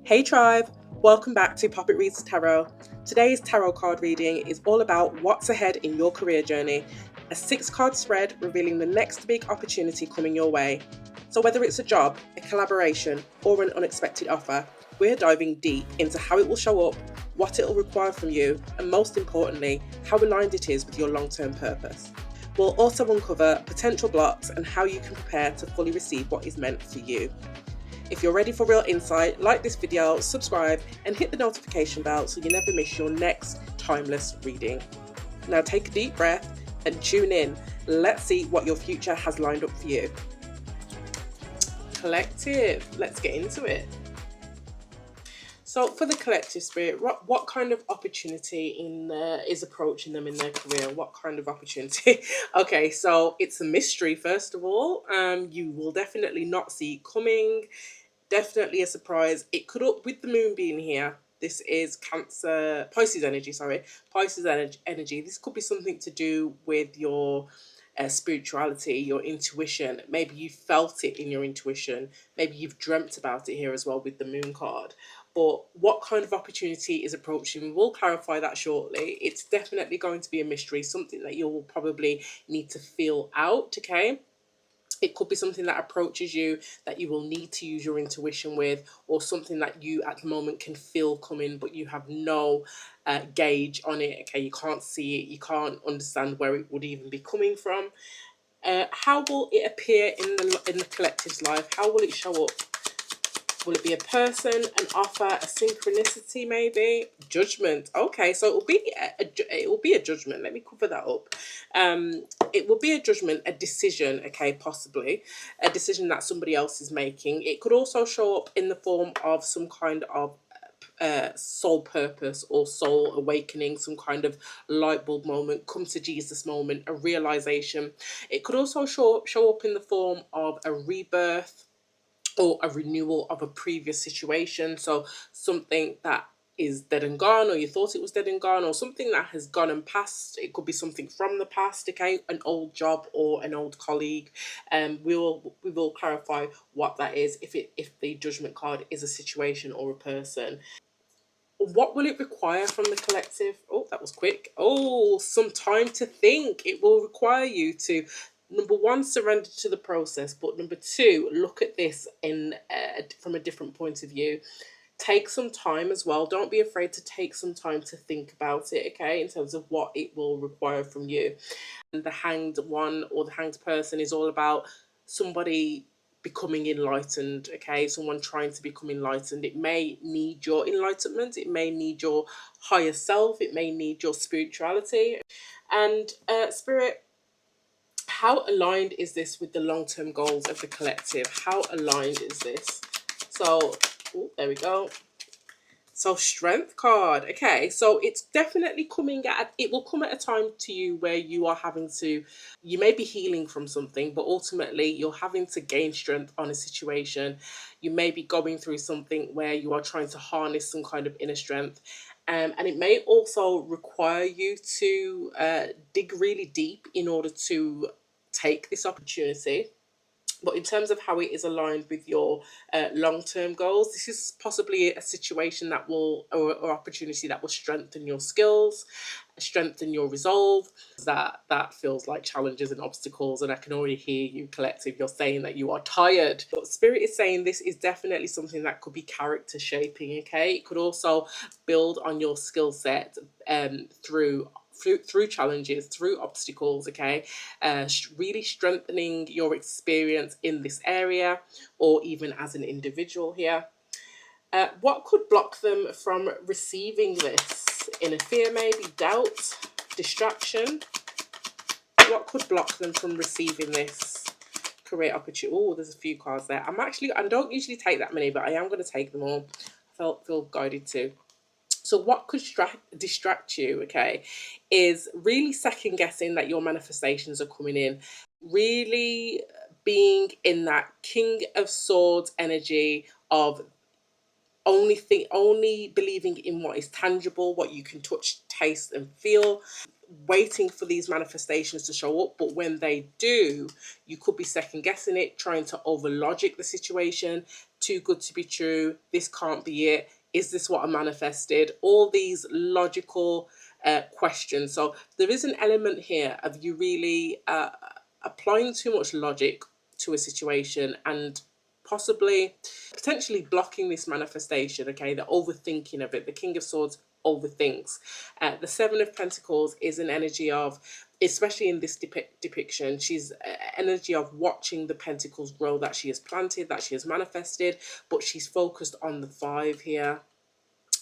Hey tribe, welcome back to Poppet Reads Tarot. Today's tarot card reading is all about what's ahead in your career journey. A 6-card spread revealing the next big opportunity coming your way. So whether it's a job, a collaboration, or an unexpected offer, we're diving deep into how it will show up, what it will require from you, and most importantly, how aligned it is with your long-term purpose. We'll also uncover potential blocks and how you can prepare to fully receive what is meant for you. If you're ready for real insight, like this video, subscribe, and hit the notification bell so you never miss your next timeless reading. Now take a deep breath and tune in. Let's see what your future has lined up for you. Collective, let's get into it. So for the collective spirit, what kind of opportunity is approaching them in their career? What kind of opportunity? Okay, so it's a mystery, first of all. You will definitely not see it coming. Definitely a surprise. It could, with the moon being here, this is Pisces energy, energy. This could be something to do with your spirituality, your intuition. Maybe you felt it in your intuition. Maybe you've dreamt about it here as well with the moon card. But what kind of opportunity is approaching? We'll clarify that shortly. It's definitely going to be a mystery, something that you'll probably need to feel out, okay? It could be something that approaches you that you will need to use your intuition with, or something that you at the moment can feel coming, but you have no gauge on it. Okay, you can't see it, you can't understand where it would even be coming from. How will it appear in the collective's life? How will it show up? Will it be a person, an offer, a synchronicity, maybe? Judgment. Okay, so it will be a judgment. Let me cover that up. It will be a judgment, a decision, okay, possibly. A decision that somebody else is making. It could also show up in the form of some kind of soul purpose or soul awakening, some kind of light bulb moment, come to Jesus moment, a realization. It could also show up in the form of a rebirth, or a renewal of a previous situation. So something that is dead and gone, or you thought it was dead and gone, or something that has gone and passed. It could be something from the past, okay, an old job or an old colleague. We will clarify what that is if the judgment card is a situation or a person. What will it require from the collective? Oh, that was quick. Oh, some time to think. It will require you to, number one, surrender to the process, but number two, look at this from a different point of view. Take some time as well. Don't be afraid to take some time to think about it, okay, in terms of what it will require from you. And the hanged one or the hanged person is all about somebody becoming enlightened, okay, someone trying to become enlightened. It may need your enlightenment, it may need your higher self, it may need your spirituality. And spirit, how aligned is this with the long-term goals of the collective? How aligned is this? So there we go. So strength card. Okay, so it's definitely it will come at a time to you where you are you may be healing from something, but ultimately you're having to gain strength on a situation. You may be going through something where you are trying to harness some kind of inner strength. And it may also require you to dig really deep in order to take this opportunity. But in terms of how it is aligned with your long-term goals, this is possibly a situation that will, or opportunity that will strengthen your skills, strengthen your resolve. That feels like challenges and obstacles, and I can already hear you, collective. You're saying that you are tired. But Spirit is saying this is definitely something that could be character shaping, okay? It could also build on your skill set through challenges, through obstacles, okay? Really strengthening your experience in this area, or even as an individual here. What could block them from receiving this? Inner fear, maybe doubt, distraction. What could block them from receiving this career opportunity? Oh, there's a few cards there. I don't usually take that many, but I am going to take them all. I feel guided to. So what could distract you, okay, is really second guessing that your manifestations are coming in. Really being in that King of Swords energy of only believing in what is tangible, what you can touch, taste and feel, waiting for these manifestations to show up. But when they do, you could be second guessing it, trying to over logic the situation, too good to be true, this can't be it, is this what I manifested? All these logical questions. So there is an element here of you really applying too much logic to a situation and possibly potentially blocking this manifestation. Okay, the overthinking of it. The King of Swords overthinks. The Seven of Pentacles is an energy of, especially in this depiction, she's energy of watching the pentacles grow that she has planted, that she has manifested, but she's focused on the five here,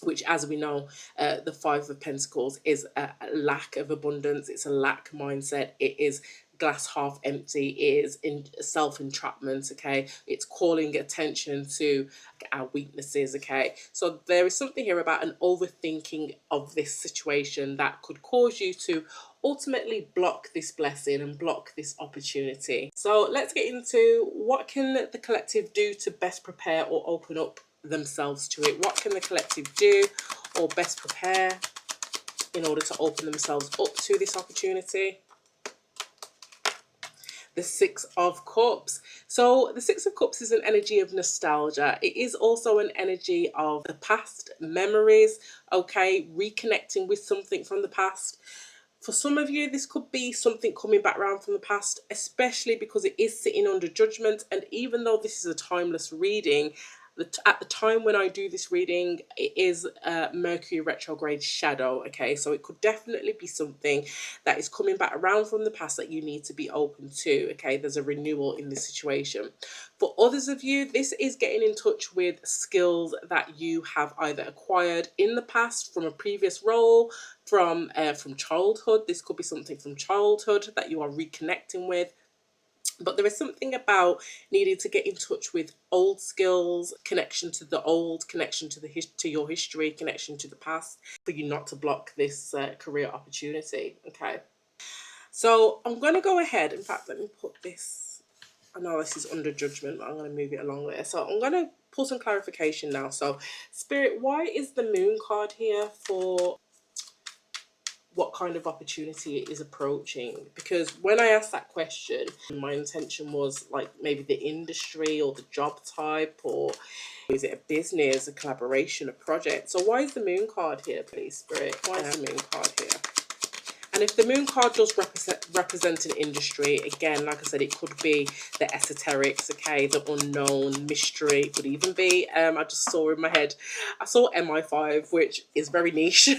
which, as we know, the Five of Pentacles is a lack of abundance. It's a lack mindset. It is glass half empty. It is in self-entrapment. Okay, it's calling attention to our weaknesses. Okay, so there is something here about an overthinking of this situation that could cause you to ultimately block this blessing and block this opportunity. So let's get into what can the collective do to best prepare or open up themselves to it. What can the collective do or best prepare in order to open themselves up to this opportunity? The Six of Cups. So the Six of Cups is an energy of nostalgia. It is also an energy of the past, memories, okay, reconnecting with something from the past. For some of you, this could be something coming back around from the past, especially because it is sitting under judgment. And even though this is a timeless reading, at the time when I do this reading, it is Mercury retrograde shadow. Okay, so it could definitely be something that is coming back around from the past that you need to be open to. Okay, there's a renewal in this situation. For others of you, this is getting in touch with skills that you have either acquired in the past from a previous role, from childhood. This could be something from childhood that you are reconnecting with. But there is something about needing to get in touch with old skills, connection to the old, connection to to your history, connection to the past, for you not to block this career opportunity. Okay, so I'm going to go ahead. In fact, let me put this. I know this is under judgment, but I'm going to move it along there. So I'm going to pull some clarification now. So, Spirit, why is the Moon card here for what kind of opportunity it is approaching? Because when I asked that question, my intention was like maybe the industry or the job type, or is it a business, a collaboration, a project? So why is the Moon card here, please, Spirit? Why is the Moon card here? And if the Moon card does represent an industry, again, like I said, it could be the esoterics, okay, the unknown, mystery. It could even be, I just saw in my head, I saw MI5, which is very niche,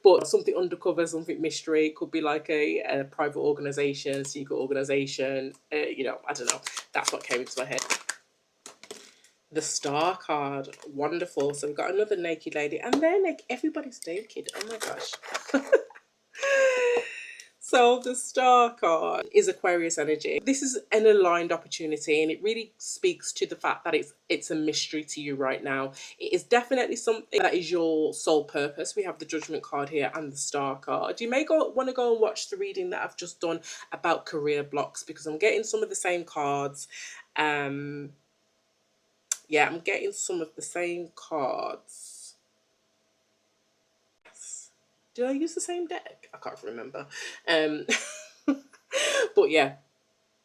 but something undercover, something mystery. It could be like a private organisation, secret organisation, you know, I don't know. That's what came into my head. The Star card, wonderful. So we've got another naked lady, and they're naked. Everybody's naked. Oh my gosh. So the Star card is Aquarius energy. This is an aligned opportunity, and it really speaks to the fact that it's a mystery to you right now. It is definitely something that is your sole purpose. We have the Judgment card here and the Star card. You may want to go and watch the reading that I've just done about career blocks, because I'm getting some of the same cards. Yeah, I'm getting some of the same cards. Did I use the same deck? I can't remember. But yeah.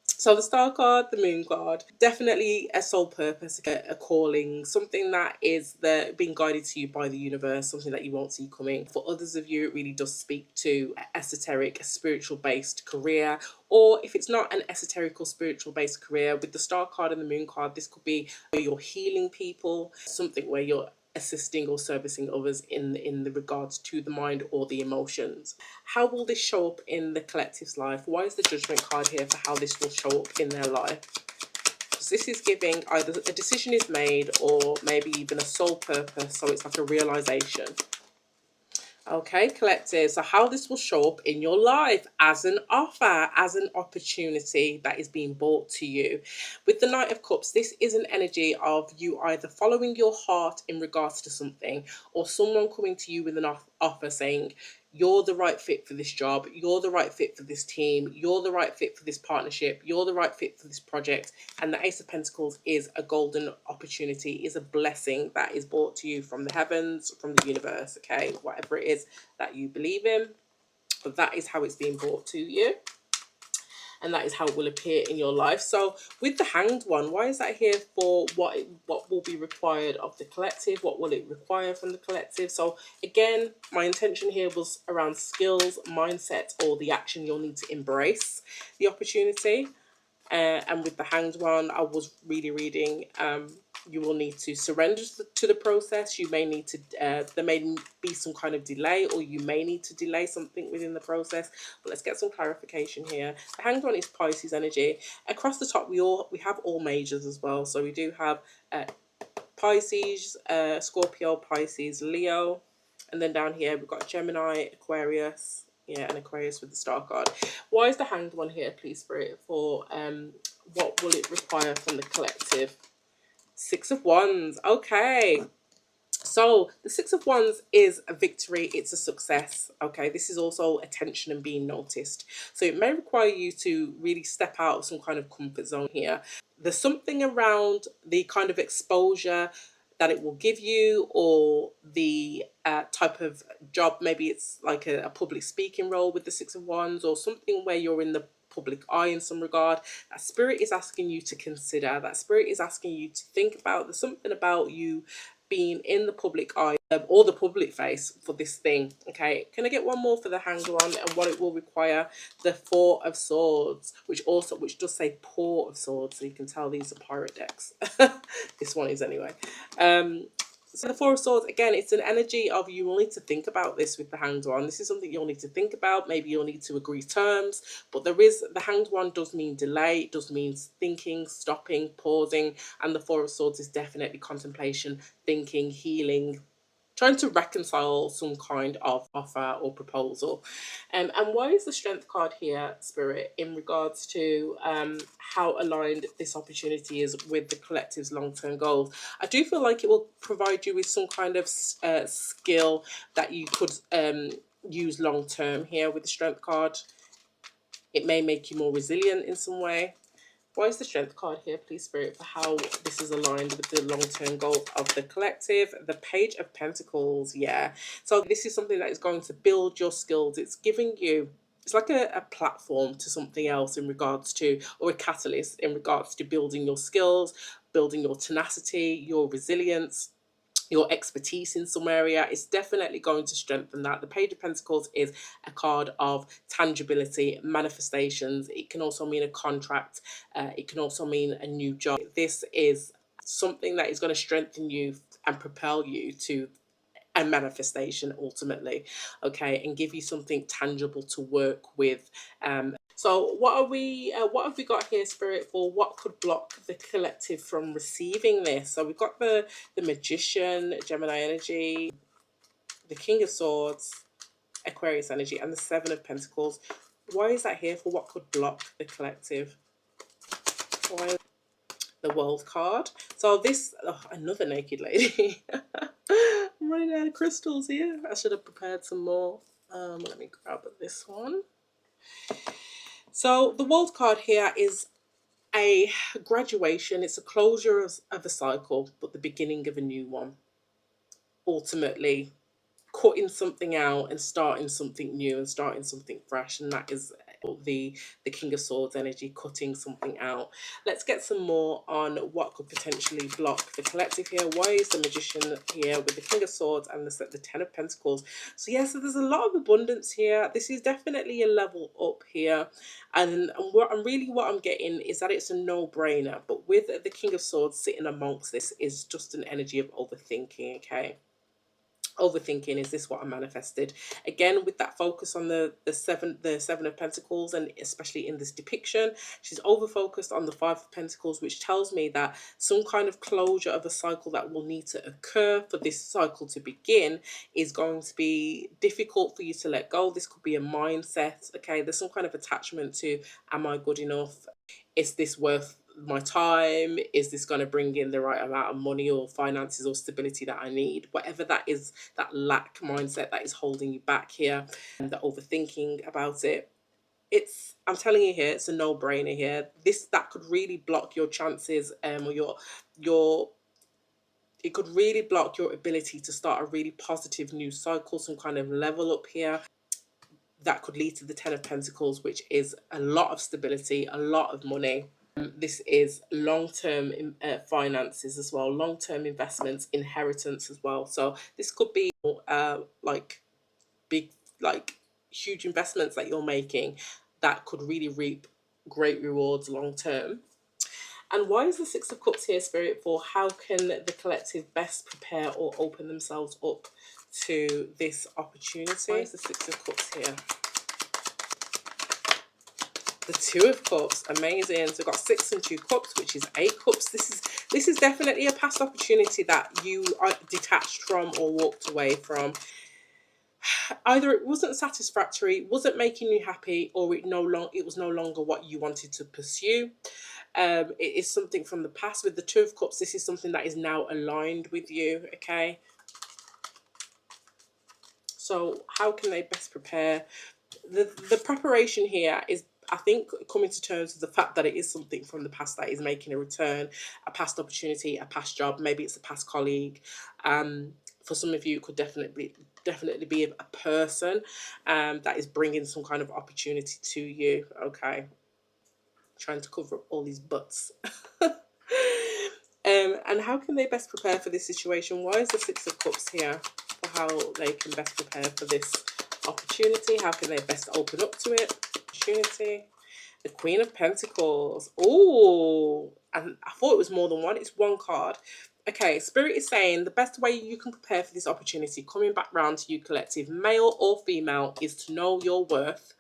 So the Star card, the Moon card, definitely a soul purpose, a calling, something that is being guided to you by the universe, something that you won't see coming. For others of you, it really does speak to esoteric, spiritual-based career. Or if it's not an esoteric or spiritual-based career, with the Star card and the Moon card, this could be where you're healing people, something where you're assisting or servicing others in the regards to the mind or the emotions. How will this show up in the collective's life? Why is the Judgment card here for how this will show up in their life? Because this is giving either a decision is made or maybe even a soul purpose, so it's like a realization. Okay, collective. So how this will show up in your life as an offer, as an opportunity that is being brought to you. With the Knight of Cups, this is an energy of you either following your heart in regards to something, or someone coming to you with an offer saying, you're the right fit for this job, you're the right fit for this team, you're the right fit for this partnership, you're the right fit for this project. And the Ace of Pentacles is a golden opportunity, is a blessing that is brought to you from the heavens, from the universe, okay? Whatever it is that you believe in, but that is how it's being brought to you. and that is how it will appear in your life. So with the Hanged One, why is that here for? What will be required of the collective? What will it require from the collective? So again, my intention here was around skills, mindset, or the action you'll need to embrace the opportunity. And with the Hanged One, I was really reading. You will need to surrender to the process. You may need to. There may be some kind of delay, or you may need to delay something within the process. But let's get some clarification here. The Hanged One is Pisces energy. Across the top, we have all majors as well. So we do have Pisces, Scorpio, Pisces, Leo, and then down here we've got Gemini, Aquarius. Yeah, and Aquarius with the star card. Why is the Hanged One here, please, Spirit? For what will it require from the collective? Six of Wands. Okay. So the Six of Wands is a victory. It's a success. Okay. This is also attention and being noticed. So it may require you to really step out of some kind of comfort zone here. There's something around the kind of exposure that it will give you, or the type of job. Maybe it's like a public speaking role with the Six of Wands, or something where you're in the public eye in some regard. That spirit is asking you to consider. That spirit is asking you to think about. There's something about you being in the public eye, or the public face for this thing. Okay, can I get one more for the Hanged One and what it will require? The Four of Swords, which does say Pour of Swords, so you can tell these are pirate decks. This one is anyway. So the Four of Swords, again, it's an energy of you will need to think about this with the Hanged One. This is something you'll need to think about. Maybe you'll need to agree terms. But the Hanged One does mean delay. It does mean thinking, stopping, pausing. And the Four of Swords is definitely contemplation, thinking, healing, trying to reconcile some kind of offer or proposal. And why is the Strength card here, Spirit, in regards to how aligned this opportunity is with the collective's long-term goals? I do feel like it will provide you with some kind of skill that you could use long-term here with the Strength card. It may make you more resilient in some way. Why is the Strength card here, please, Spirit, for how this is aligned with the long-term goal of the collective? The Page of Pentacles, yeah. So this is something that is going to build your skills. It's giving you, it's like a platform to something else in regards to, or a catalyst in regards to building your skills, building your tenacity, your resilience, your expertise in some area. Is definitely going to strengthen that. The Page of Pentacles is a card of tangibility, manifestations. It can also mean a contract. It can also mean a new job. This is something that is going to strengthen you and propel you to a manifestation ultimately, okay, and give you something tangible to work with. So what have we got here, Spirit, for what could block the collective from receiving this? So we've got the Magician, Gemini energy, the King of Swords, Aquarius energy, and the Seven of Pentacles. Why is that here for what could block the collective? Why? The World card. So this, another naked lady. I'm running out of crystals here. I should have prepared some more. Let me grab this one. So the World card here is a graduation. It's a closure of a cycle, but the beginning of a new one. Ultimately, cutting something out and starting something new and starting something fresh, and that is the King of Swords energy, cutting something out. Let's get some more on what could potentially block the collective here. Why is the Magician here with the King of Swords and the Ten of Pentacles? So yeah, so there's a lot of abundance here. This is definitely a level up here, and what I'm getting is that it's a no-brainer. But with the King of Swords sitting amongst this is just an energy of overthinking. Okay, overthinking, is this what I manifested? Again, with that focus on the seven of Pentacles, and especially in this depiction, she's over focused on the Five of Pentacles, which tells me that some kind of closure of a cycle that will need to occur for this cycle to begin is going to be difficult for you to let go. This could be a mindset. Okay, there's some kind of attachment to, am I good enough? Is this worth my time? Is this going to bring in the right amount of money or finances or stability that I need? Whatever that is, that lack mindset that is holding you back here, and the overthinking about it, I'm telling you here, it's a no-brainer here. That could really block your chances, or your it could really block your ability to start a really positive new cycle, some kind of level up here. that could lead to the Ten of Pentacles, which is a lot of stability, a lot of money. This is long-term finances as well, long-term investments, inheritance as well. So this could be like big, like huge investments that you're making that could really reap great rewards long term. And why is the Six of Cups here, Spirit? For how can the collective best prepare or open themselves up to this opportunity? Why is the Six of Cups here? The Two of Cups, amazing. So we've got 6 and 2 cups, which is 8 cups. This is definitely a past opportunity that you are detached from or walked away from. Either it wasn't satisfactory, wasn't making you happy, or it was no longer what you wanted to pursue. It is something from the past. With the Two of Cups, this is something that is now aligned with you. Okay. So how can they best prepare? The preparation here is, I think, coming to terms with the fact that it is something from the past that is making a return, a past opportunity, a past job. Maybe it's a past colleague. For some of you, it could definitely be a person that is bringing some kind of opportunity to you. Okay, trying to cover up all these buts. And how can they best prepare for this situation? Why is the Six of Cups here? For how they can best prepare for this opportunity? How can they best open up to it? Opportunity. The Queen of Pentacles. Oh, and I thought it was more than one. It's one card. Okay, Spirit is saying the best way you can prepare for this opportunity, coming back round to you, collective, male or female, is to know your worth,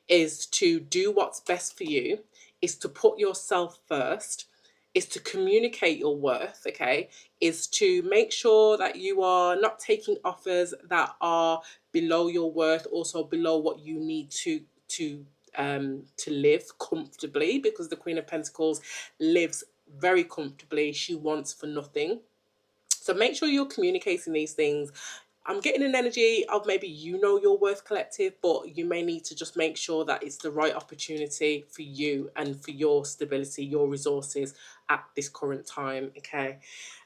is to do what's best for you, is to put yourself first, is to communicate your worth, okay, is to make sure that you are not taking offers that are below your worth, also below what you need to live comfortably, because the Queen of Pentacles lives very comfortably. She wants for nothing. So make sure you're communicating these things. I'm getting an energy of maybe you know your worth, collective, but you may need to just make sure that it's the right opportunity for you and for your stability, your resources at this current time. Okay.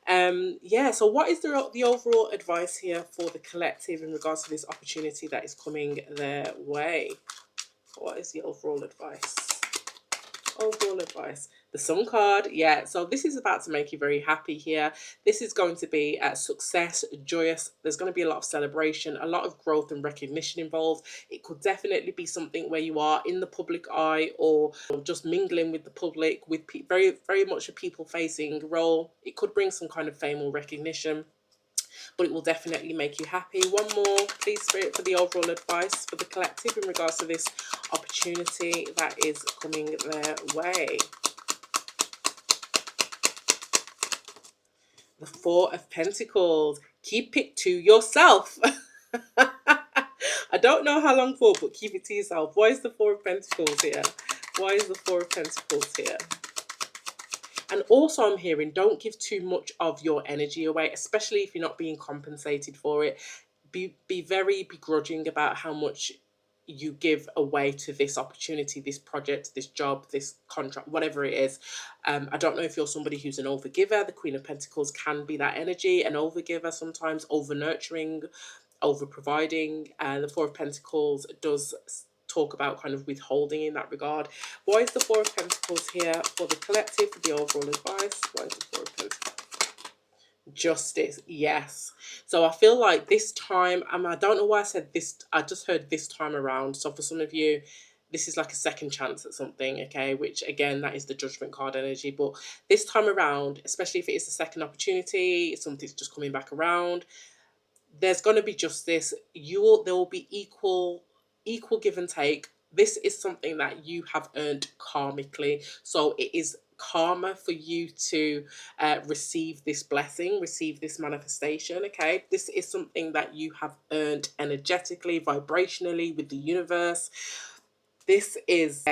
Yeah, so what is the overall advice here for the collective in regards to this opportunity that is coming their way? What is the overall advice? Overall advice. The Sun card, yeah, so this is about to make you very happy here. This is going to be a success, joyous. There's going to be a lot of celebration, a lot of growth and recognition involved. It could definitely be something where you are in the public eye or just mingling with the public, with very, very much a people-facing role. It could bring some kind of fame or recognition, but it will definitely make you happy. One more, please, Spirit, for the overall advice for the collective in regards to this opportunity that is coming their way. The Four of Pentacles. Keep it to yourself. I don't know how long for, but keep it to yourself. Why is the Four of Pentacles here? Why is the Four of Pentacles here? And also I'm hearing, don't give too much of your energy away, especially if you're not being compensated for it. Be very begrudging about how much you give away to this opportunity, this project, this job, this contract, whatever it is. I don't know if you're somebody who's an overgiver. The Queen of Pentacles can be that energy, an overgiver sometimes, over nurturing, over providing. The Four of Pentacles does talk about kind of withholding in that regard. Why is the Four of Pentacles here for the collective, for the overall advice? Why is the Four of Pentacles? Justice, yes. So I feel like this time, I don't know why I said this, I just heard this time around. So for some of you, this is like a second chance at something, okay, which again, that is the Judgment card energy. But this time around, especially if it is the second opportunity, something's just coming back around, there's going to be justice. There will be equal give and take. This is something that you have earned karmically, so it is karma for you to receive this blessing, receive this manifestation. Okay, this is something that you have earned energetically, vibrationally, with the universe. This is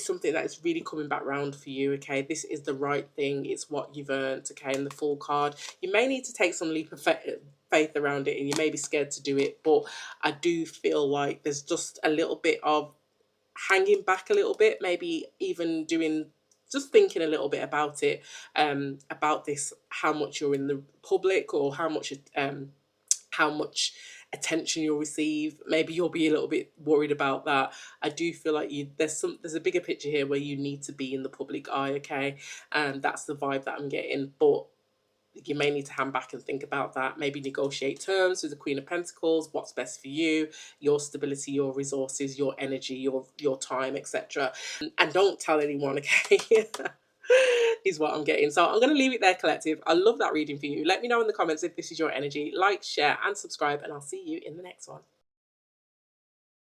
something that is really coming back round for you. Okay, this is the right thing. It's what you've earned. Okay, and the Fool card, you may need to take some leap of faith around it, and you may be scared to do it, but I do feel like there's just a little bit of hanging back a little bit, maybe even just thinking a little bit about it, about this, how much you're in the public, or how much how much attention you'll receive. Maybe you'll be a little bit worried about that. I do feel like there's a bigger picture here where you need to be in the public eye, okay? And that's the vibe that I'm getting. But you may need to hand back and think about that. Maybe negotiate terms with the Queen of Pentacles, what's best for you, your stability, your resources, your energy, your time, etc. And don't tell anyone, okay? Is what I'm getting. So I'm going to leave it there, collective. I love that reading for you. Let me know in the comments if this is your energy. Like, share, and subscribe, and I'll see you in the next one.